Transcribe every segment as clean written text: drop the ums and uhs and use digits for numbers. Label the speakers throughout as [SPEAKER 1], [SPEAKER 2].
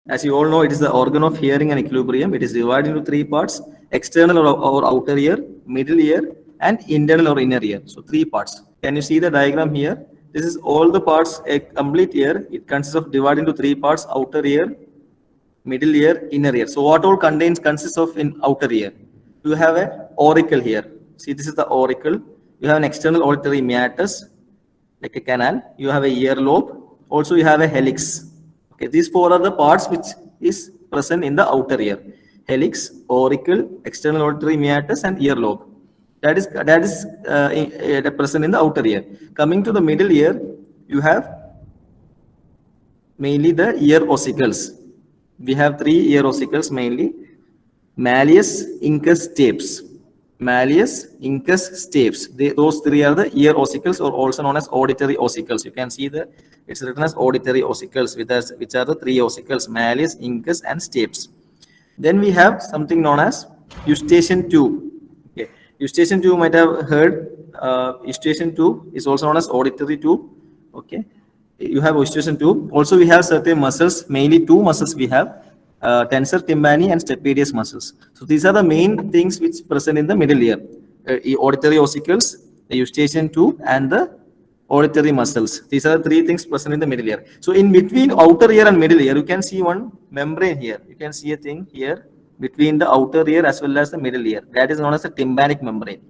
[SPEAKER 1] As you all know, it is the organ of hearing and equilibrium. It is divided into three parts: external or outer ear, middle ear, and internal or inner ear. So three parts. Can you see the diagram here? This is all the parts, a complete ear. It consists of divided into three parts: outer ear, middle ear, inner ear. So what all consists of in outer ear? You have a auricle here. See, this is the auricle. You have an external auditory meatus, like a canal. You have a earlobe. Also, you have a helix. Okay, these four are the parts which is present in the outer ear: helix, auricle, external auditory meatus, and earlobe. That is present in the outer ear. Coming to the middle ear, you have mainly the ear ossicles. We have three ear ossicles mainly: malleus, incus, stapes. Malleus, incus, stapes. Those three are the ear ossicles, or also known as auditory ossicles. You can see the it's written as auditory ossicles, which are the three ossicles: malleus, incus, and stapes. Then we have something known as eustachian tube. Okay. Eustachian tube, you might have heard. Eustachian tube is also known as auditory tube. Okay. You have eustachian tube. Also, we have certain muscles, mainly two muscles we have: tensor tympani and stapedius muscles. So these are the main things which present in the middle ear: auditory ossicles, the eustachian tube, and the auditory muscles. These are the three things present in the middle ear. So in between outer ear and middle ear, you can see one membrane here. You can see a thing here between the outer ear as well as the middle ear. That is known as the tympanic membrane.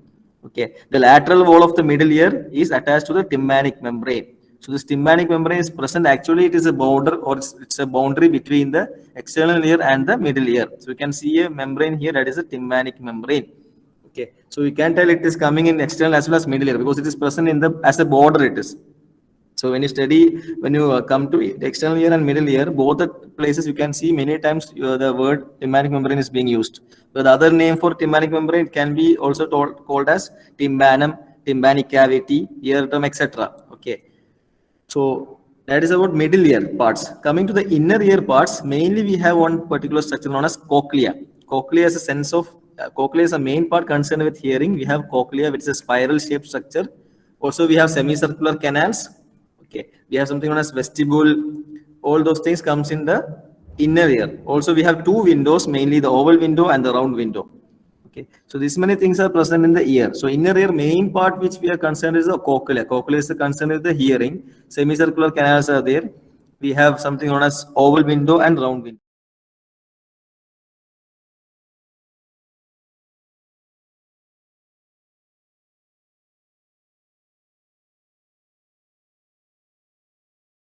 [SPEAKER 1] Okay, the lateral wall of the middle ear is attached to the tympanic membrane. So this tympanic membrane is present. Actually, it is a border, or it's a boundary between the external ear and the middle ear. So you can see a membrane here, that is a tympanic membrane. Okay, so you can tell it is coming in external as well as middle ear, because it is present in the as a border it is. So when you come to the external ear and middle ear, both the places you can see many times the word tympanic membrane is being used. So the other name for tympanic membrane can be also called as tympanum, tympanic cavity, eardrum, etc. Okay. So that is about middle ear parts. Coming to the inner ear parts, mainly we have one particular structure known as cochlea. Cochlea is a sense of cochlea is a main part concerned with hearing. We have cochlea, which is a spiral shaped structure. Also, we have semicircular canals. Okay, we have something known as vestibule. All those things comes in the inner ear. Also, we have two windows, mainly the oval window and the round window. Okay, so these many things are present in the ear. So inner ear main part which we are concerned is the cochlea. Cochlea is concerned with the hearing. Semicircular canals are there. We have something known as oval window and round window.